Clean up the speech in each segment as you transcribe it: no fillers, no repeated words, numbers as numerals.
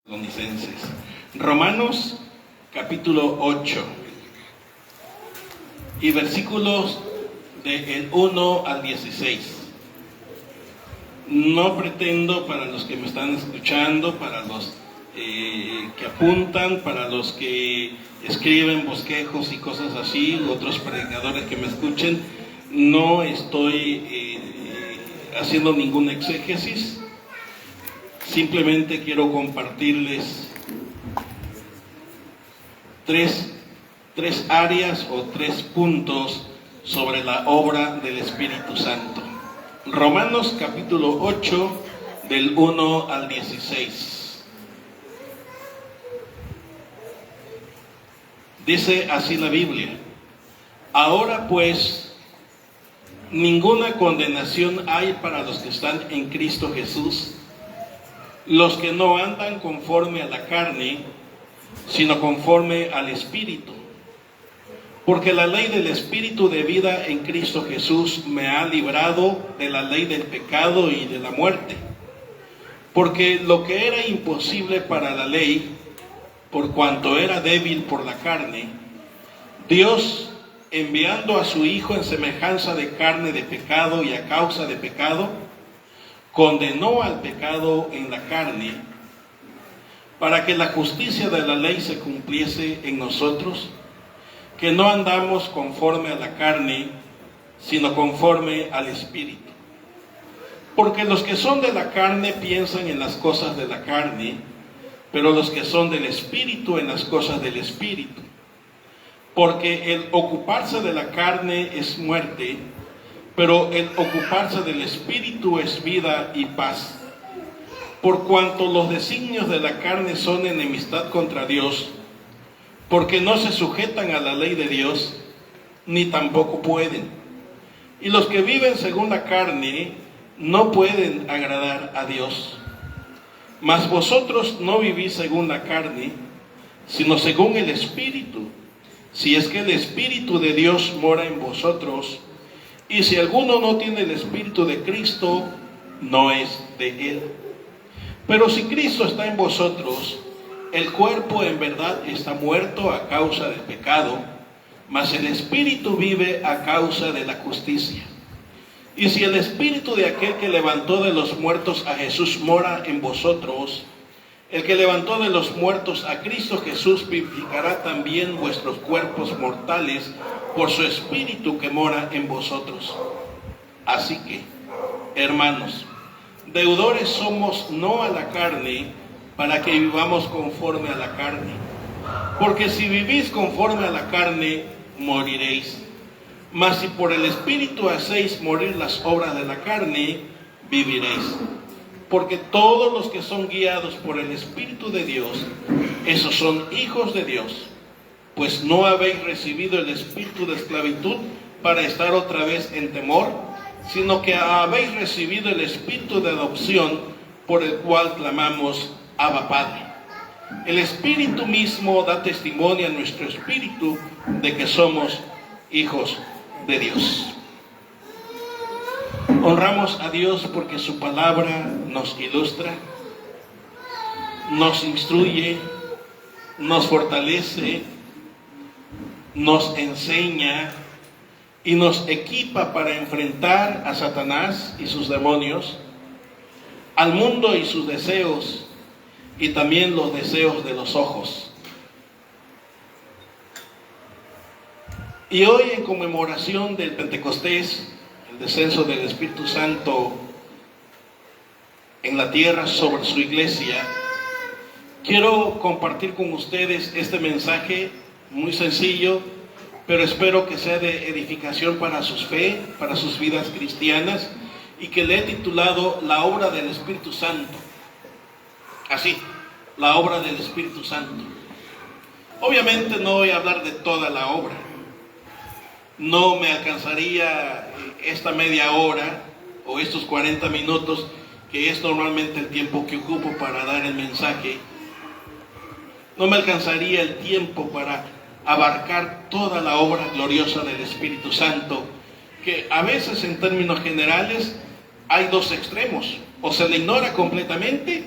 Tesalonicenses. Romanos capítulo 8 y versículos del 1 al 16. No pretendo, para los que me están escuchando, para los que apuntan, para los que escriben bosquejos y cosas así, otros predicadores que me escuchen, no estoy haciendo ningún exégesis. Simplemente quiero compartirles tres áreas o 3 puntos sobre la obra del Espíritu Santo. Romanos capítulo 8 del 1 al 16. Dice así la Biblia: ahora pues, ninguna condenación hay para los que están en Cristo Jesús, los que no andan conforme a la carne, sino conforme al Espíritu. Porque la ley del Espíritu de vida en Cristo Jesús me ha librado de la ley del pecado y de la muerte. Porque lo que era imposible para la ley, por cuanto era débil por la carne, Dios, enviando a su Hijo en semejanza de carne de pecado y a causa de pecado, condenó al pecado en la carne, para que la justicia de la ley se cumpliese en nosotros, que no andamos conforme a la carne, sino conforme al Espíritu. Porque los que son de la carne piensan en las cosas de la carne, pero los que son del Espíritu en las cosas del Espíritu. Porque el ocuparse de la carne es muerte, pero el ocuparse del Espíritu es vida y paz. Por cuanto los designios de la carne son enemistad contra Dios, porque no se sujetan a la ley de Dios, ni tampoco pueden. Y los que viven según la carne no pueden agradar a Dios. Mas vosotros no vivís según la carne, sino según el Espíritu, si es que el Espíritu de Dios mora en vosotros. Y si alguno no tiene el Espíritu de Cristo, no es de él. Pero si Cristo está en vosotros, el cuerpo en verdad está muerto a causa del pecado, mas el Espíritu vive a causa de la justicia. Y si el Espíritu de aquel que levantó de los muertos a Jesús mora en vosotros, el que levantó de los muertos a Cristo Jesús vivificará también vuestros cuerpos mortales por su Espíritu que mora en vosotros. Así que, hermanos, deudores somos no a la carne, para que vivamos conforme a la carne. Porque si vivís conforme a la carne, moriréis. Mas si por el Espíritu hacéis morir las obras de la carne, viviréis. Porque todos los que son guiados por el Espíritu de Dios, esos son hijos de Dios. Pues no habéis recibido el espíritu de esclavitud para estar otra vez en temor, sino que habéis recibido el espíritu de adopción, por el cual clamamos: Abba, Padre. El Espíritu mismo da testimonio a nuestro espíritu de que somos hijos de Dios. Honramos a Dios porque su palabra nos ilustra, nos instruye, nos fortalece, nos enseña y nos equipa para enfrentar a Satanás y sus demonios, al mundo y sus deseos, y también los deseos de los ojos. Y hoy, en conmemoración del Pentecostés, el descenso del Espíritu Santo en la tierra sobre su iglesia, quiero compartir con ustedes este mensaje muy sencillo, pero espero que sea de edificación para su fe, para sus vidas cristianas, y que le he titulado La obra del Espíritu Santo. Así, la obra del Espíritu Santo. Obviamente no voy a hablar de toda la obra. No me alcanzaría esta media hora o estos 40 minutos, que es normalmente el tiempo que ocupo para dar el mensaje. No me alcanzaría el tiempo para abarcar toda la obra gloriosa del Espíritu Santo, que a veces, en términos generales, hay 2 extremos: o se le ignora completamente,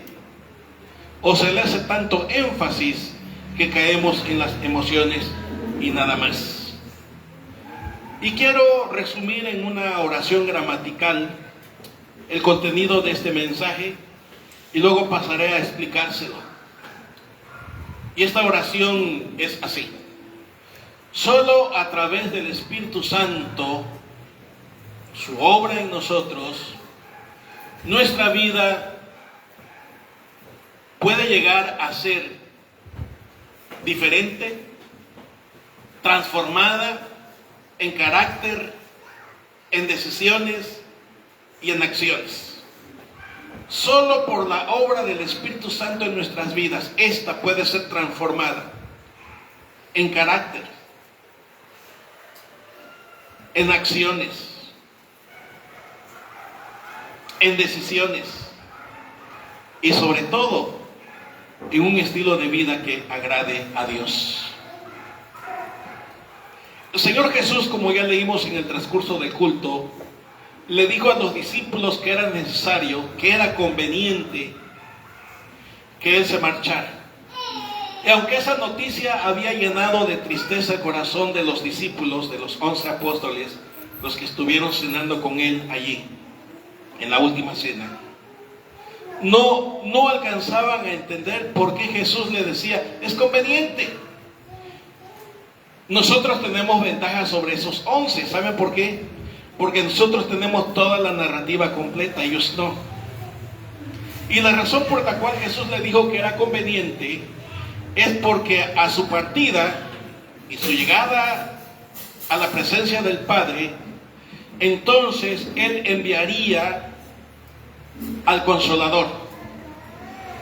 o se le hace tanto énfasis que caemos en las emociones y nada más. Y quiero resumir en una oración gramatical el contenido de este mensaje y luego pasaré a explicárselo. Y esta oración es así: solo a través del Espíritu Santo, su obra en nosotros, nuestra vida puede llegar a ser diferente, transformada en carácter, en decisiones y en acciones. Solo por la obra del Espíritu Santo en nuestras vidas, esta puede ser transformada en carácter, en acciones, en decisiones y sobre todo en un estilo de vida que agrade a Dios. El Señor Jesús, como ya leímos en el transcurso del culto, le dijo a los discípulos que era necesario, que era conveniente que Él se marchara. Y aunque esa noticia había llenado de tristeza el corazón de los discípulos, de los 11 apóstoles, los que estuvieron cenando con Él allí, en la última cena, no alcanzaban a entender por qué Jesús le decía, es conveniente. Nosotros tenemos ventaja sobre esos 11, ¿saben por qué? Porque nosotros tenemos toda la narrativa completa, ellos no. Y la razón por la cual Jesús le dijo que era conveniente es porque a su partida y su llegada a la presencia del Padre, entonces Él enviaría al Consolador,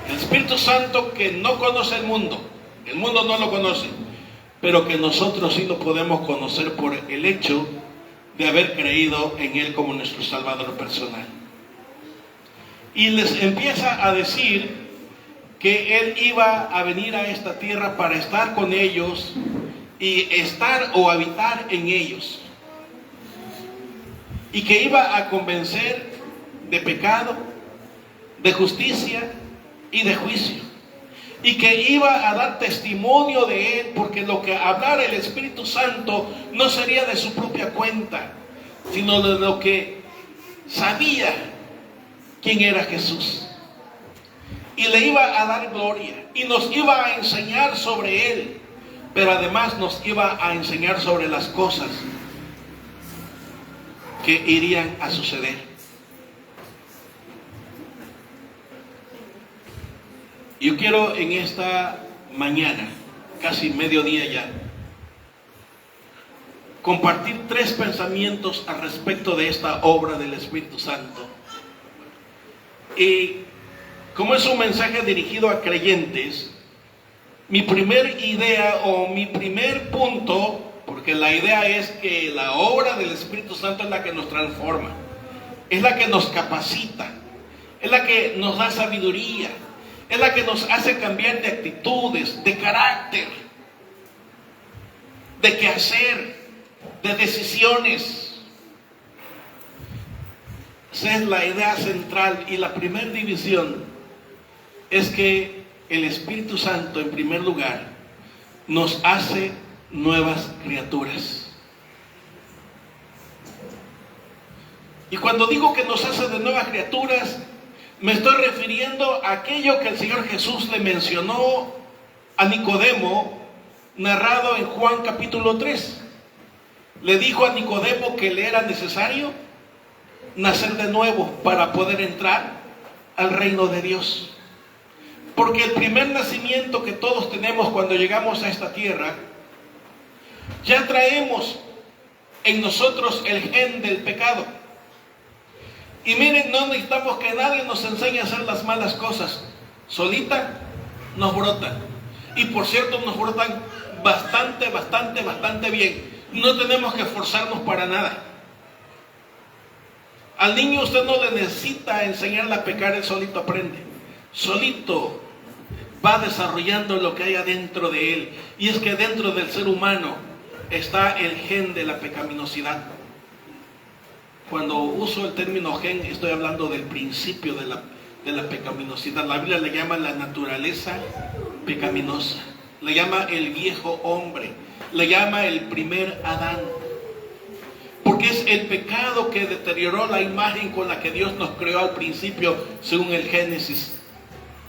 el Espíritu Santo, que no conoce el mundo no lo conoce, pero que nosotros sí lo podemos conocer por el hecho de haber creído en Él como nuestro Salvador personal. Y les empieza a decir que Él iba a venir a esta tierra para estar con ellos y estar o habitar en ellos, y que iba a convencer de pecado, de justicia y de juicio, y que iba a dar testimonio de Él, porque lo que hablara el Espíritu Santo no sería de su propia cuenta, sino de lo que sabía quién era Jesús, y le iba a dar gloria y nos iba a enseñar sobre Él, pero además nos iba a enseñar sobre las cosas que irían a suceder. Yo quiero en esta mañana, casi mediodía ya, compartir 3 pensamientos al respecto de esta obra del Espíritu Santo. Y como es un mensaje dirigido a creyentes, mi primer idea o mi primer punto, porque la idea es que la obra del Espíritu Santo es la que nos transforma, es la que nos capacita, es la que nos da sabiduría, es la que nos hace cambiar de actitudes, de carácter, de quehacer, de decisiones. Esa es la idea central. Y la primera división es que el Espíritu Santo, en primer lugar, nos hace nuevas criaturas. Y cuando digo que nos hace de nuevas criaturas, me estoy refiriendo a aquello que el Señor Jesús le mencionó a Nicodemo, narrado en Juan capítulo 3. Le dijo a Nicodemo que le era necesario nacer de nuevo para poder entrar al reino de Dios. Porque el primer nacimiento que todos tenemos cuando llegamos a esta tierra, ya traemos en nosotros el gen del pecado. Y miren, no necesitamos que nadie nos enseñe a hacer las malas cosas. Solita nos brotan. Y por cierto, nos brotan bastante bien. No tenemos que esforzarnos para nada. Al niño usted no le necesita enseñarle a pecar, él solito aprende. Solito va desarrollando lo que hay adentro de él. Y es que dentro del ser humano está el gen de la pecaminosidad. Cuando uso el término gen, estoy hablando del principio de la pecaminosidad. La Biblia le llama la naturaleza pecaminosa, le llama el viejo hombre, le llama el primer Adán, porque es el pecado que deterioró la imagen con la que Dios nos creó al principio, según el Génesis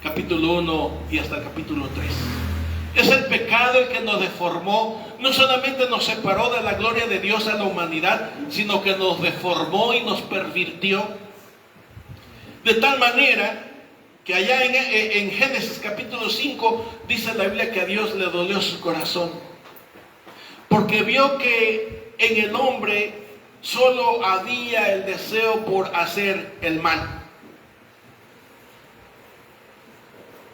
capítulo 1 y hasta el capítulo 3. Es el pecado el que nos deformó, no solamente nos separó de la gloria de Dios a la humanidad, sino que nos deformó y nos pervirtió. De tal manera que allá en Génesis capítulo 5 dice la Biblia que a Dios le dolió su corazón, porque vio que en el hombre solo había el deseo por hacer el mal.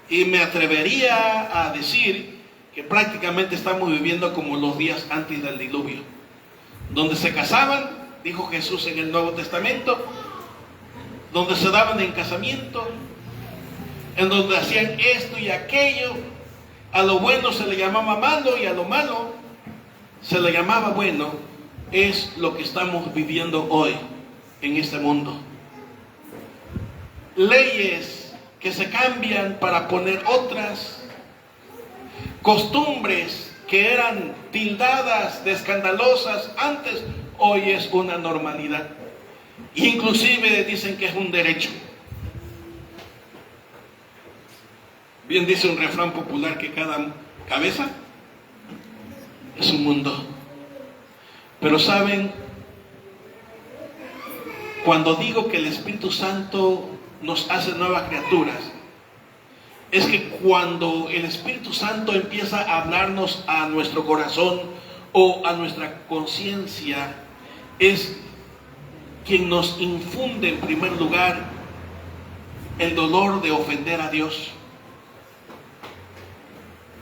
Y me atrevería a decir que prácticamente estamos viviendo como los días antes del diluvio, donde se casaban, dijo Jesús en el Nuevo Testamento, donde se daban en casamiento, en donde hacían esto y aquello. A lo bueno se le llamaba malo y a lo malo se le llamaba bueno. Es lo que estamos viviendo hoy en este mundo. Leyes que se cambian para poner otras, costumbres que eran tildadas de escandalosas antes, hoy es una normalidad. Inclusive dicen que es un derecho. Bien dice un refrán popular que cada cabeza es un mundo. Pero saben, cuando digo que el Espíritu Santo nos hace nuevas criaturas, es que cuando el Espíritu Santo empieza a hablarnos a nuestro corazón o a nuestra conciencia, es quien nos infunde en primer lugar el dolor de ofender a Dios.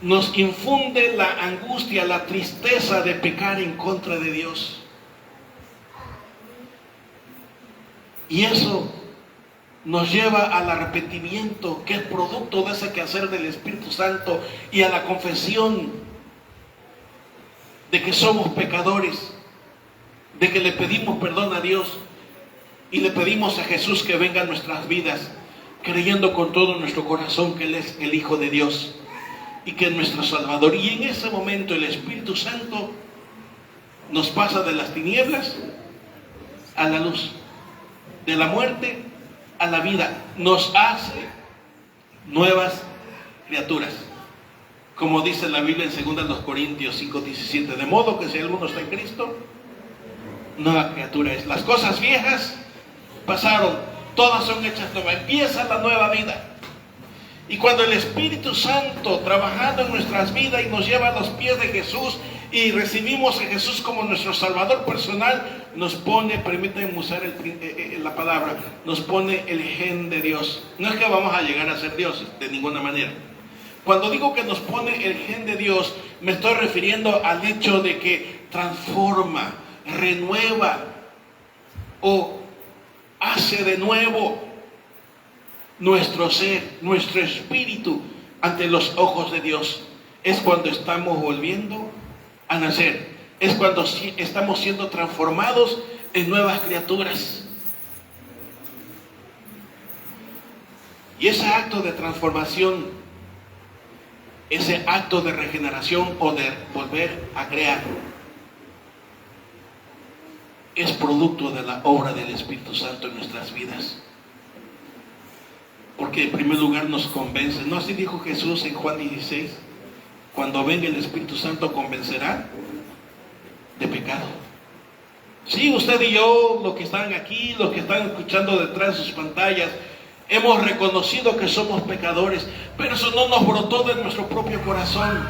Nos infunde la angustia, la tristeza de pecar en contra de Dios. Y eso nos lleva al arrepentimiento, que es producto de ese quehacer del Espíritu Santo, y a la confesión de que somos pecadores, de que le pedimos perdón a Dios y le pedimos a Jesús que venga a nuestras vidas, creyendo con todo nuestro corazón que Él es el Hijo de Dios y que es nuestro Salvador. Y en ese momento el Espíritu Santo nos pasa de las tinieblas a la luz, de la muerte a la vida, nos hace nuevas criaturas, como dice la Biblia en 2 Corintios 5:17, de modo que si alguno está en Cristo, nueva criatura es. Las cosas viejas pasaron, todas son hechas nuevas, empieza la nueva vida. Y cuando el Espíritu Santo trabajando en nuestras vidas y nos lleva a los pies de Jesús y recibimos a Jesús como nuestro Salvador personal, nos pone, permítanme usar la palabra, nos pone el gen de Dios. No es que vamos a llegar a ser dioses, de ninguna manera. Cuando digo que nos pone el gen de Dios, me estoy refiriendo al hecho de que transforma, renueva o hace de nuevo nuestro ser, nuestro espíritu ante los ojos de Dios. Es cuando estamos volviendo a nacer, es cuando estamos siendo transformados en nuevas criaturas. Y ese acto de transformación, ese acto de regeneración o de volver a crear, es producto de la obra del Espíritu Santo en nuestras vidas. Porque en primer lugar nos convence. ¿No así dijo Jesús en Juan 16? Cuando venga el Espíritu Santo convencerá de pecado. Sí, usted y yo, los que están aquí, los que están escuchando detrás de sus pantallas, hemos reconocido que somos pecadores, pero eso no nos brotó de nuestro propio corazón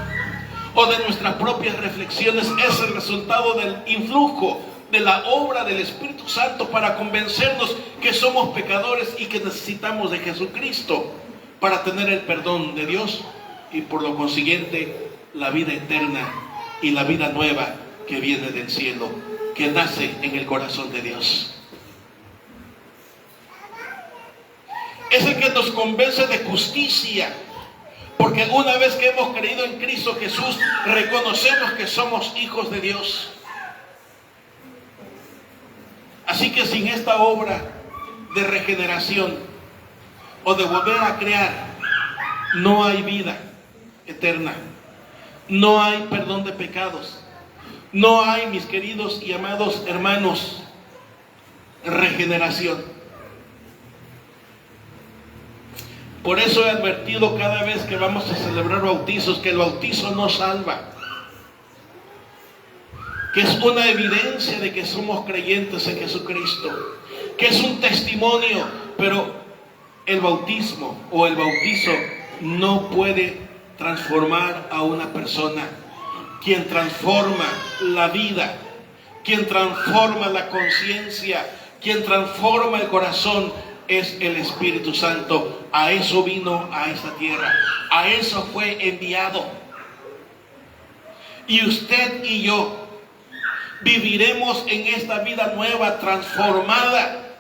o de nuestras propias reflexiones. Es el resultado del influjo de la obra del Espíritu Santo para convencernos que somos pecadores y que necesitamos de Jesucristo para tener el perdón de Dios y por lo consiguiente la vida eterna y la vida nueva que viene del cielo, que nace en el corazón de Dios. Es el que nos convence de justicia, porque una vez que hemos creído en Cristo Jesús, reconocemos que somos hijos de Dios. Así que sin esta obra de regeneración, o de volver a crear, no hay vida eterna. No hay perdón de pecados. No hay, mis queridos y amados hermanos, regeneración. Por eso he advertido cada vez que vamos a celebrar bautizos que el bautizo no salva, que es una evidencia de que somos creyentes en Jesucristo, que es un testimonio, pero el bautismo o el bautizo no puede transformar a una persona. Quien transforma la vida, quien transforma la conciencia, quien transforma el corazón es el Espíritu Santo. A eso vino a esta tierra, a eso fue enviado. Y usted y yo viviremos en esta vida nueva, transformada,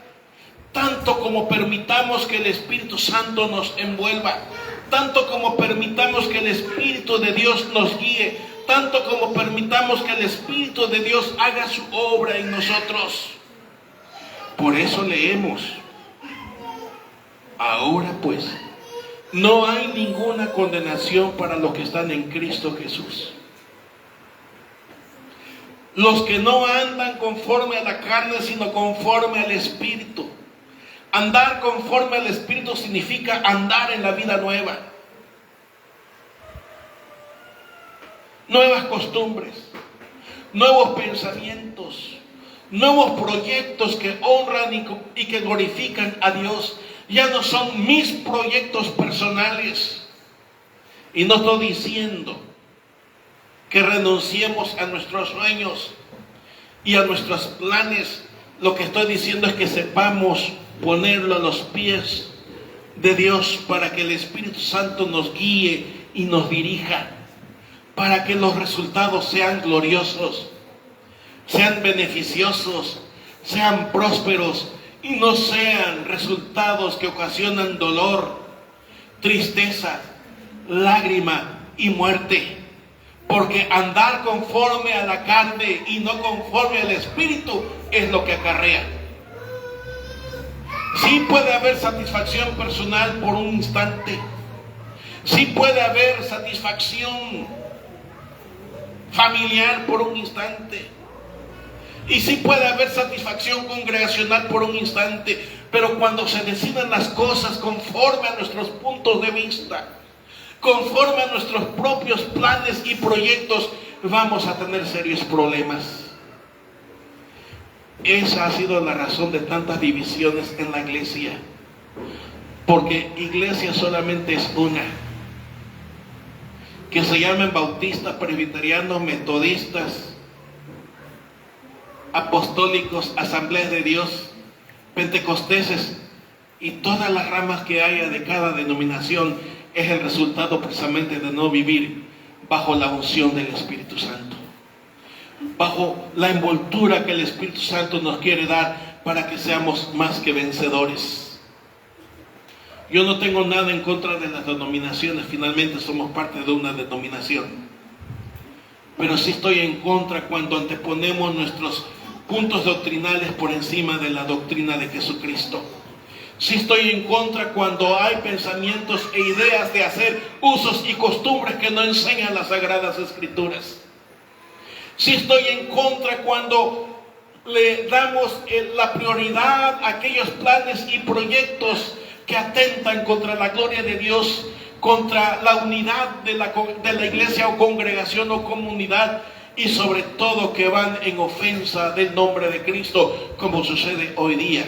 tanto como permitamos que el Espíritu Santo nos envuelva, tanto como permitamos que el Espíritu de Dios nos guíe, tanto como permitamos que el Espíritu de Dios haga su obra en nosotros. Por eso leemos: ahora pues, no hay ninguna condenación para los que están en Cristo Jesús. Los que no andan conforme a la carne, sino conforme al Espíritu. Andar conforme al Espíritu significa andar en la vida nueva. Nuevas costumbres, nuevos pensamientos, nuevos proyectos que honran y que glorifican a Dios. Ya no son mis proyectos personales. Y no estoy diciendo que renunciemos a nuestros sueños y a nuestros planes. Lo que estoy diciendo es que sepamos ponerlo a los pies de Dios para que el Espíritu Santo nos guíe y nos dirija, para que los resultados sean gloriosos, sean beneficiosos, sean prósperos y no sean resultados que ocasionan dolor, tristeza, lágrima y muerte. Porque andar conforme a la carne y no conforme al Espíritu es lo que acarrea. Sí puede haber satisfacción personal por un instante. Sí puede haber satisfacción familiar por un instante. Y sí puede haber satisfacción congregacional por un instante. Pero cuando se decidan las cosas conforme a nuestros puntos de vista, conforme a nuestros propios planes y proyectos, vamos a tener serios problemas. Esa ha sido la razón de tantas divisiones en la iglesia. Porque iglesia solamente es una. Que se llamen bautistas, presbiterianos, metodistas, apostólicos, asambleas de Dios, pentecosteses y todas las ramas que haya de cada denominación, es el resultado precisamente de no vivir bajo la unción del Espíritu Santo, bajo la envoltura que el Espíritu Santo nos quiere dar para que seamos más que vencedores. Yo no tengo nada en contra de las denominaciones, finalmente somos parte de una denominación, pero sí estoy en contra cuando anteponemos nuestros puntos doctrinales por encima de la doctrina de Jesucristo. Sí estoy en contra cuando hay pensamientos e ideas de hacer usos y costumbres que no enseñan las Sagradas Escrituras. Sí estoy en contra cuando le damos la prioridad a aquellos planes y proyectos que atentan contra la gloria de Dios, contra la unidad de la iglesia o congregación o comunidad, y sobre todo que van en ofensa del nombre de Cristo, como sucede hoy día.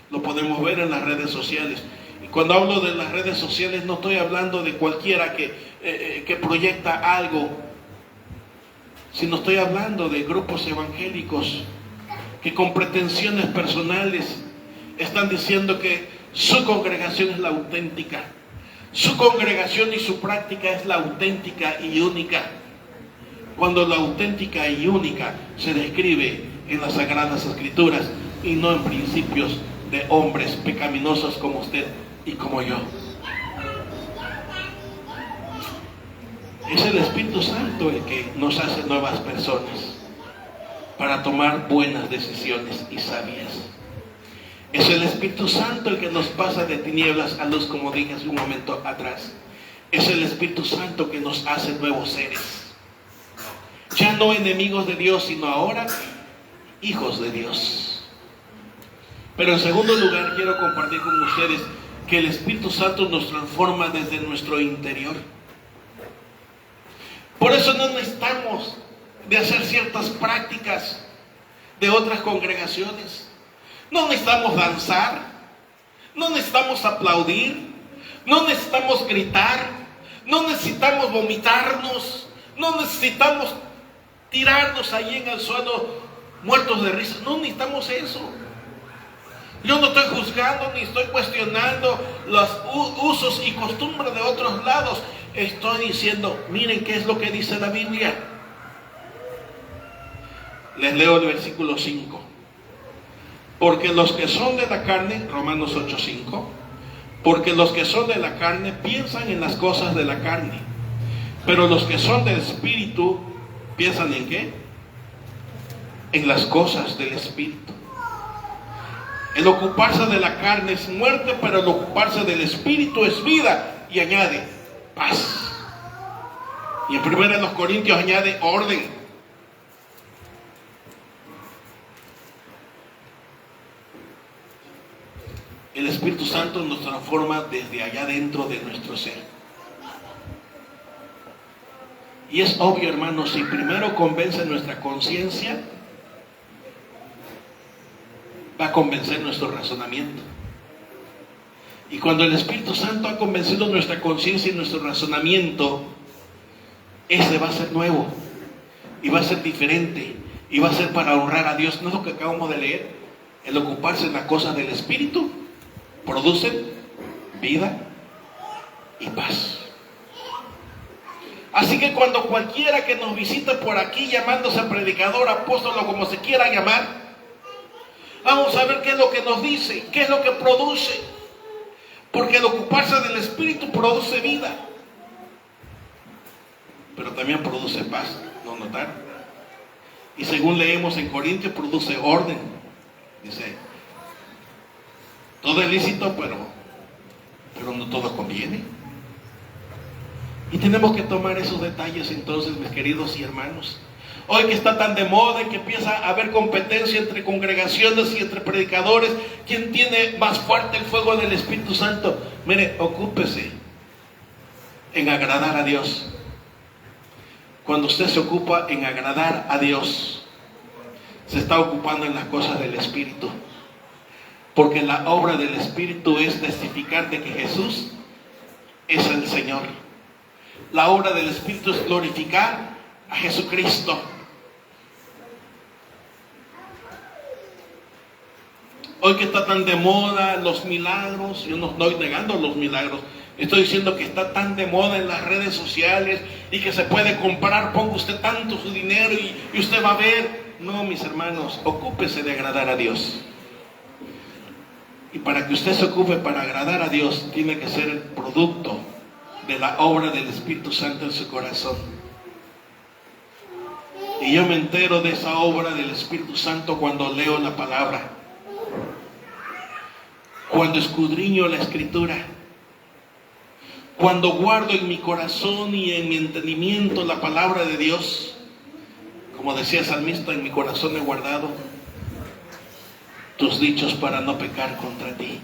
Lo podemos ver en las redes sociales. Y cuando hablo de las redes sociales, no estoy hablando de cualquiera que proyecta algo, sino estoy hablando de grupos evangélicos que con pretensiones personales están diciendo que su congregación es la auténtica. Su congregación y su práctica es la auténtica y única. Cuando la auténtica y única se describe en las Sagradas Escrituras y no en principios de hombres pecaminosos como usted y como yo. Es el Espíritu Santo el que nos hace nuevas personas para tomar buenas decisiones y sabias. Es el Espíritu Santo el que nos pasa de tinieblas a luz, como dije hace un momento atrás. Es el Espíritu Santo que nos hace nuevos seres. Ya no enemigos de Dios, sino ahora hijos de Dios. Pero en segundo lugar, quiero compartir con ustedes que el Espíritu Santo nos transforma desde nuestro interior. Por eso no necesitamos de hacer ciertas prácticas de otras congregaciones. No necesitamos danzar, no necesitamos aplaudir, no necesitamos gritar, no necesitamos vomitarnos, no necesitamos tirarnos ahí en el suelo muertos de risa. No necesitamos eso. Yo no estoy juzgando ni estoy cuestionando los usos y costumbres de otros lados. Estoy diciendo, miren qué es lo que dice la Biblia. Les leo el versículo 5. Porque los que son de la carne, Romanos 8:5, porque los que son de la carne piensan en las cosas de la carne, pero los que son del Espíritu, ¿piensan en qué? En las cosas del Espíritu. El ocuparse de la carne es muerte, pero el ocuparse del Espíritu es vida. Y añade paz. Y en 1 Corintios añade orden. El Espíritu Santo nos transforma desde allá dentro de nuestro ser. Y es obvio, hermanos, si primero convence nuestra conciencia, va a convencer nuestro razonamiento. Y cuando el Espíritu Santo ha convencido nuestra conciencia y nuestro razonamiento, ese va a ser nuevo, y va a ser diferente, y va a ser para honrar a Dios. ¿No es lo que acabamos de leer? El ocuparse en las cosas del Espíritu produce vida y paz. Así que cuando cualquiera que nos visite por aquí, llamándose predicador, apóstol o como se quiera llamar, vamos a ver qué es lo que nos dice, qué es lo que produce. Porque el ocuparse del Espíritu produce vida, pero también produce paz, ¿no notaron? Y según leemos en Corintios, produce orden. Dice, todo es lícito, pero no todo conviene. Y tenemos que tomar esos detalles entonces, mis queridos y hermanos. Hoy que está tan de moda y que empieza a haber competencia entre congregaciones y entre predicadores, ¿quién tiene más fuerte el fuego del Espíritu Santo? Mire, ocúpese en agradar a Dios. Cuando usted se ocupa en agradar a Dios, se está ocupando en las cosas del Espíritu. Porque la obra del Espíritu es testificar de que Jesús es el Señor. La obra del Espíritu es glorificar a Jesucristo. Hoy que está tan de moda los milagros, yo no estoy negando los milagros, estoy diciendo que está tan de moda en las redes sociales y que se puede comprar, ponga usted tanto su dinero y usted va a ver. No, mis hermanos, ocúpese de agradar a Dios. Y para que usted se ocupe para agradar a Dios, tiene que ser el producto de la obra del Espíritu Santo en su corazón. Y yo me entero de esa obra del Espíritu Santo cuando leo la palabra, cuando escudriño la Escritura, cuando guardo en mi corazón y en mi entendimiento la palabra de Dios. Como decía el salmista, en mi corazón he guardado tus dichos para no pecar contra ti.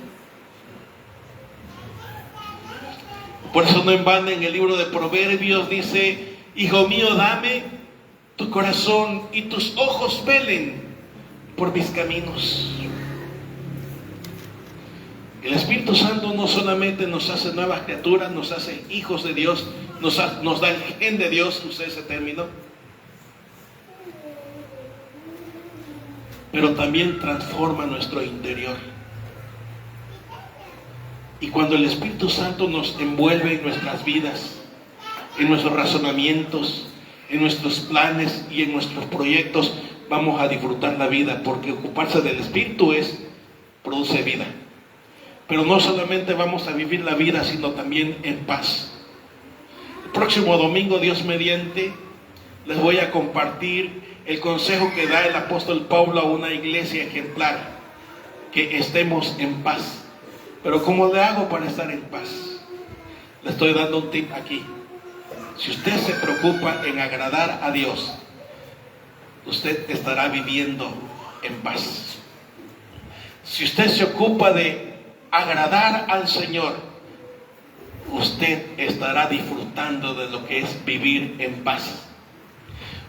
Por eso no en vano en el libro de Proverbios dice, hijo mío, dame tu corazón y tus ojos velen por mis caminos. El Espíritu Santo no solamente nos hace nuevas criaturas, nos hace hijos de Dios, nos da el gen de Dios, usé ese término, pero también transforma nuestro interior. Y cuando el Espíritu Santo nos envuelve en nuestras vidas, en nuestros razonamientos, en nuestros planes y en nuestros proyectos, vamos a disfrutar la vida, porque ocuparse del Espíritu produce vida. Pero no solamente vamos a vivir la vida, sino también en paz. El próximo domingo, Dios mediante, les voy a compartir el consejo que da el apóstol Pablo a una iglesia ejemplar. que estemos en paz. Pero ¿cómo le hago para estar en paz? Le estoy dando un tip aquí. Si usted se preocupa en agradar a Dios, usted estará viviendo en paz. Si usted se ocupa de agradar al Señor, usted estará disfrutando de lo que es vivir en paz.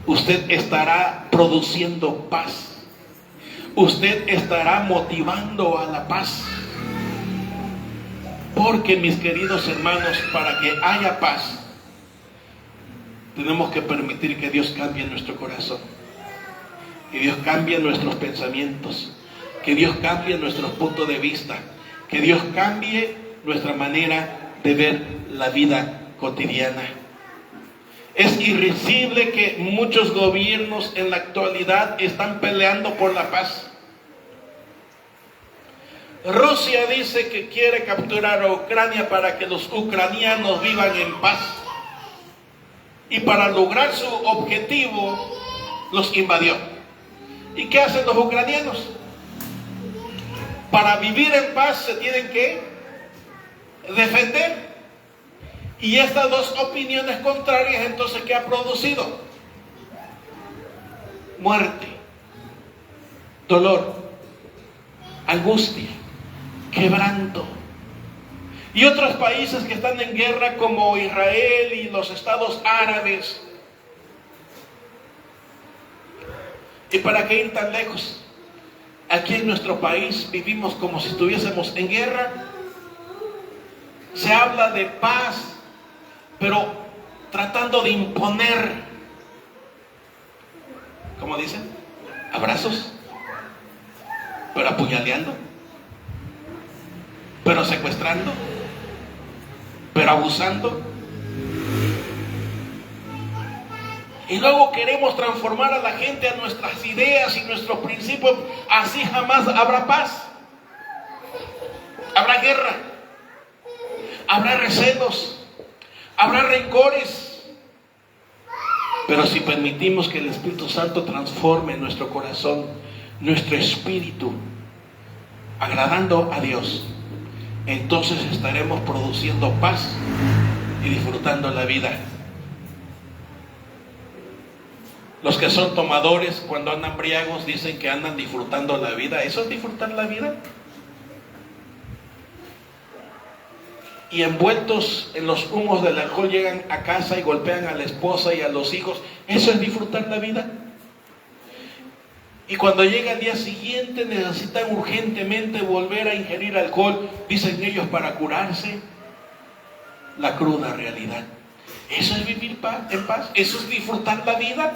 Usted estará produciendo paz. Usted estará motivando a la paz. Porque, mis queridos hermanos, para que haya paz, tenemos que permitir que Dios cambie nuestro corazón, que Dios cambie nuestros pensamientos, que Dios cambie nuestros puntos de vista, que Dios cambie nuestra manera de ver la vida cotidiana. Es irrisible que muchos gobiernos en la actualidad están peleando por la paz. Rusia dice que quiere capturar a Ucrania para que los ucranianos vivan en paz. Y para lograr su objetivo, los invadió. ¿Y qué hacen los ucranianos? Para vivir en paz se tienen que defender. Y estas dos opiniones contrarias, entonces, ¿qué ha producido? Muerte, dolor, angustia, quebranto. Y otros países que están en guerra, como Israel y los estados árabes. ¿Y para qué ir tan lejos? Aquí en nuestro país vivimos como si estuviésemos en guerra. Se habla de paz, pero tratando de imponer, ¿cómo dicen? Abrazos, pero apuñaleando, pero secuestrando, pero abusando. Y luego queremos transformar a la gente a nuestras ideas y nuestros principios. Así jamás habrá paz. Habrá guerra, habrá recelos, habrá rencores. Pero si permitimos que el Espíritu Santo transforme nuestro corazón, nuestro espíritu, agradando a Dios, entonces estaremos produciendo paz y disfrutando la vida. Los que son tomadores, cuando andan briagos, dicen que andan disfrutando la vida. ¿Eso es disfrutar la vida? Y envueltos en los humos del alcohol llegan a casa y golpean a la esposa y a los hijos. ¿Eso es disfrutar la vida? Y cuando llega el día siguiente necesitan urgentemente volver a ingerir alcohol, dicen ellos, para curarse la cruda realidad. ¿Eso es vivir en paz? ¿Eso es disfrutar la vida?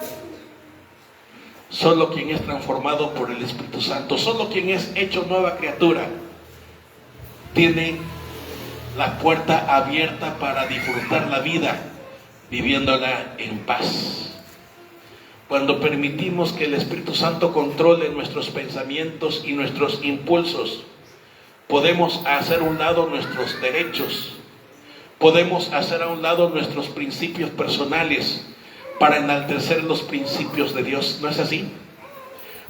Solo quien es transformado por el Espíritu Santo, solo quien es hecho nueva criatura, tiene la puerta abierta para disfrutar la vida, viviéndola en paz. Cuando permitimos que el Espíritu Santo controle nuestros pensamientos y nuestros impulsos, podemos hacer a un lado nuestros derechos, podemos hacer a un lado nuestros principios personales para enaltecer los principios de Dios. ¿No es así?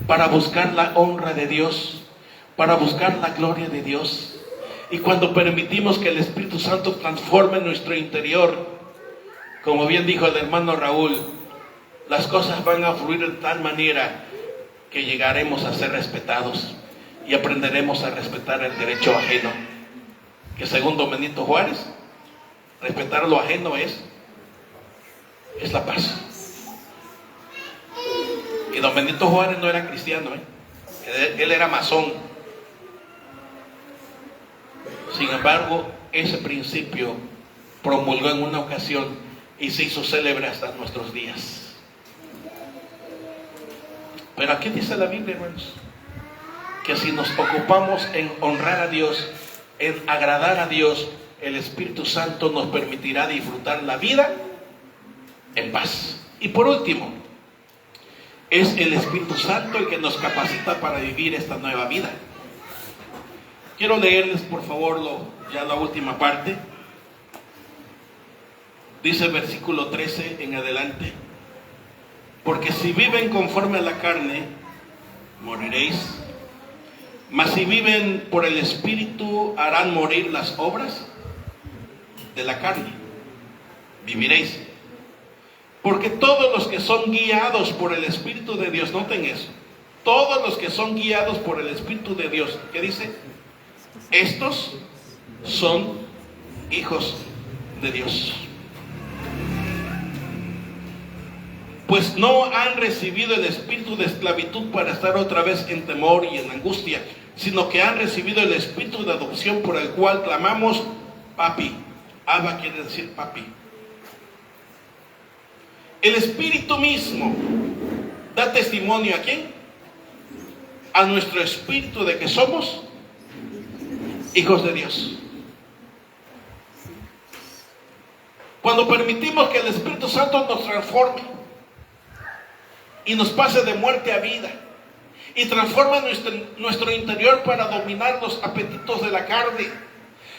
Para buscar la honra de Dios, para buscar la gloria de Dios. Y cuando permitimos que el Espíritu Santo transforme nuestro interior, como bien dijo el hermano Raúl, las cosas van a fluir de tal manera que llegaremos a ser respetados y aprenderemos a respetar el derecho ajeno. Que según don Benito Juárez, respetar lo ajeno es la paz. Y don Benito Juárez no era cristiano, él era masón. Sin embargo, ese principio promulgó en una ocasión y se hizo célebre hasta nuestros días. Pero aquí dice la Biblia, hermanos, que si nos ocupamos en honrar a Dios, en agradar a Dios, el Espíritu Santo nos permitirá disfrutar la vida en paz. Y por último, es el Espíritu Santo el que nos capacita para vivir esta nueva vida. Quiero leerles, por favor, ya la última parte. Dice el versículo 13 en adelante: porque si viven conforme a la carne, moriréis. Mas si viven por el Espíritu, harán morir las obras de la carne. Viviréis. Porque todos los que son guiados por el Espíritu de Dios, noten eso, todos los que son guiados por el Espíritu de Dios, ¿qué dice? Estos son hijos de Dios. Pues no han recibido el espíritu de esclavitud para estar otra vez en temor y en angustia, sino que han recibido el espíritu de adopción por el cual clamamos, papi. Abba quiere decir papi. El Espíritu mismo da testimonio ¿a quién? A nuestro espíritu de que somos hijos de Dios. Cuando permitimos que el Espíritu Santo nos transforme y nos pase de muerte a vida y transforma nuestro interior para dominar los apetitos de la carne,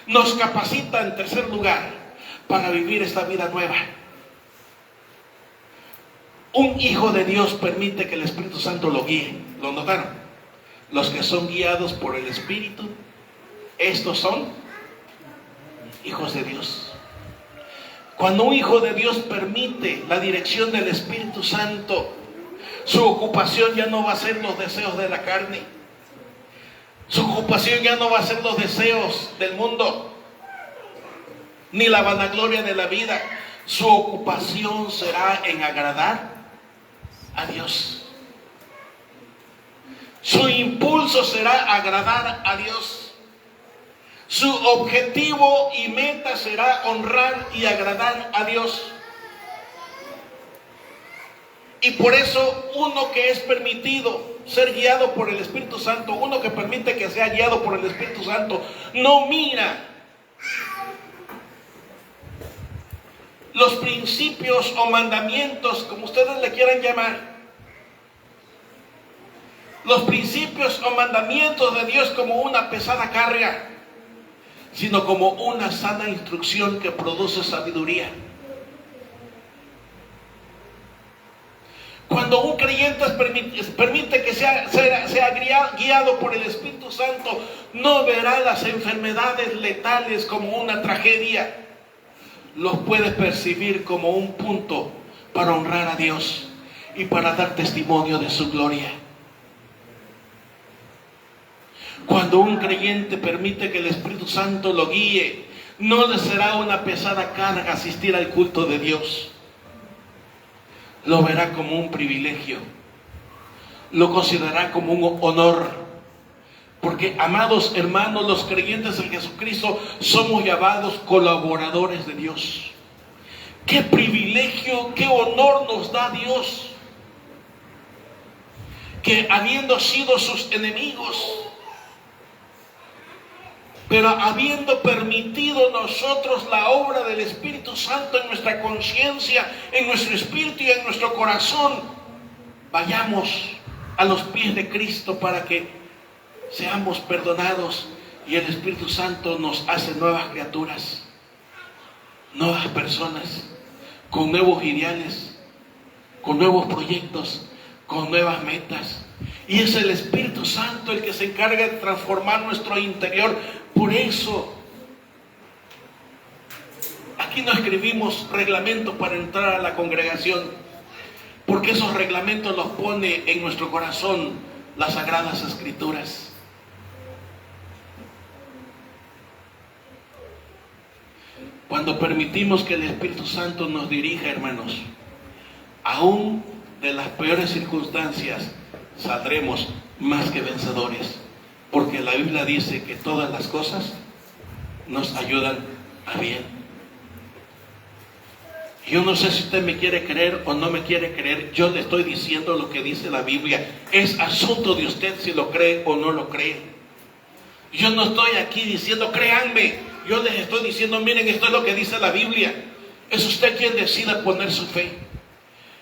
nos capacita en tercer lugar para vivir esta vida nueva. Un hijo de Dios permite que el Espíritu Santo lo guíe. ¿Lo notaron? Los que son guiados por el Espíritu, estos son hijos de Dios. Cuando un hijo de Dios permite la dirección del Espíritu Santo, su ocupación ya no va a ser los deseos de la carne. Su ocupación ya no va a ser los deseos del mundo, ni la vanagloria de la vida. Su ocupación será en agradar a Dios. Su impulso será agradar a Dios. Su objetivo y meta será honrar y agradar a Dios. Y por eso uno que es permitido ser guiado por el Espíritu Santo, uno que permite que sea guiado por el Espíritu Santo, no mira los principios o mandamientos, como ustedes le quieran llamar, los principios o mandamientos de Dios como una pesada carga, sino como una sana instrucción que produce sabiduría. Cuando un creyente permite que sea guiado por el Espíritu Santo, no verá las enfermedades letales como una tragedia. Los puede percibir como un punto para honrar a Dios y para dar testimonio de su gloria. Cuando un creyente permite que el Espíritu Santo lo guíe, no le será una pesada carga asistir al culto de Dios. Lo verá como un privilegio, lo considerará como un honor, porque, amados hermanos, los creyentes en Jesucristo somos llamados colaboradores de Dios. ¡Qué privilegio, qué honor nos da Dios! Que habiendo sido sus enemigos, pero habiendo permitido nosotros la obra del Espíritu Santo en nuestra conciencia, en nuestro espíritu y en nuestro corazón, vayamos a los pies de Cristo para que seamos perdonados y el Espíritu Santo nos hace nuevas criaturas, nuevas personas, con nuevos ideales, con nuevos proyectos, con nuevas metas. Y es el Espíritu Santo el que se encarga de transformar nuestro interior. Por eso, aquí no escribimos reglamento para entrar a la congregación, porque esos reglamentos los pone en nuestro corazón las Sagradas Escrituras. Cuando permitimos que el Espíritu Santo nos dirija, hermanos, aún de las peores circunstancias, saldremos más que vencedores, porque la Biblia dice que todas las cosas nos ayudan a bien. Yo no sé si usted me quiere creer o no me quiere creer, yo le estoy diciendo lo que dice la Biblia. Es asunto de usted si lo cree o no lo cree. Yo no estoy aquí diciendo créanme, yo les estoy diciendo miren, esto es lo que dice la Biblia. Es usted quien decida poner su fe,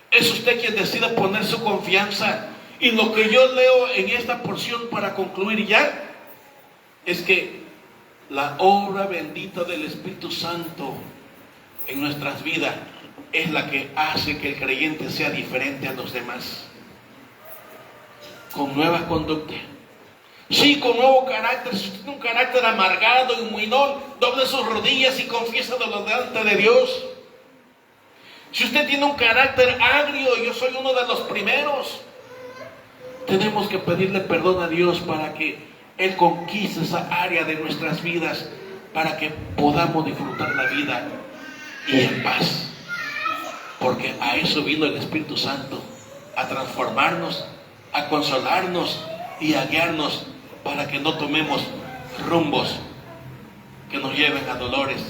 es usted quien decida poner su confianza. Y lo que yo leo en esta porción para concluir ya, es que la obra bendita del Espíritu Santo en nuestras vidas es la que hace que el creyente sea diferente a los demás, con nueva conducta, Sí, con nuevo carácter. Si usted tiene un carácter amargado y muinón, doble sus rodillas y confiesa delante de Dios. Si usted tiene un carácter agrio, yo soy uno de los primeros. Tenemos que pedirle perdón a Dios para que Él conquiste esa área de nuestras vidas, para que podamos disfrutar la vida y en paz. Porque a eso vino el Espíritu Santo, a transformarnos, a consolarnos y a guiarnos para que no tomemos rumbos que nos lleven a dolores,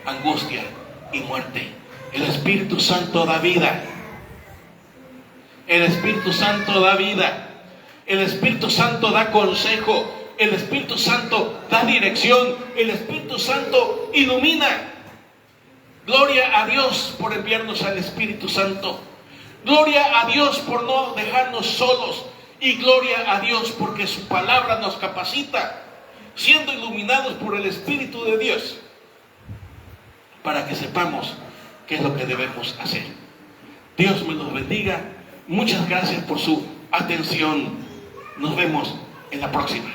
angustia y muerte. El Espíritu Santo da vida. El Espíritu Santo da vida. El Espíritu Santo da consejo. El Espíritu Santo da dirección. El Espíritu Santo ilumina. Gloria a Dios por enviarnos al Espíritu Santo. Gloria a Dios por no dejarnos solos. Y gloria a Dios porque su palabra nos capacita, siendo iluminados por el Espíritu de Dios, para que sepamos qué es lo que debemos hacer. Dios me los bendiga. Muchas gracias por su atención. Nos vemos en la próxima.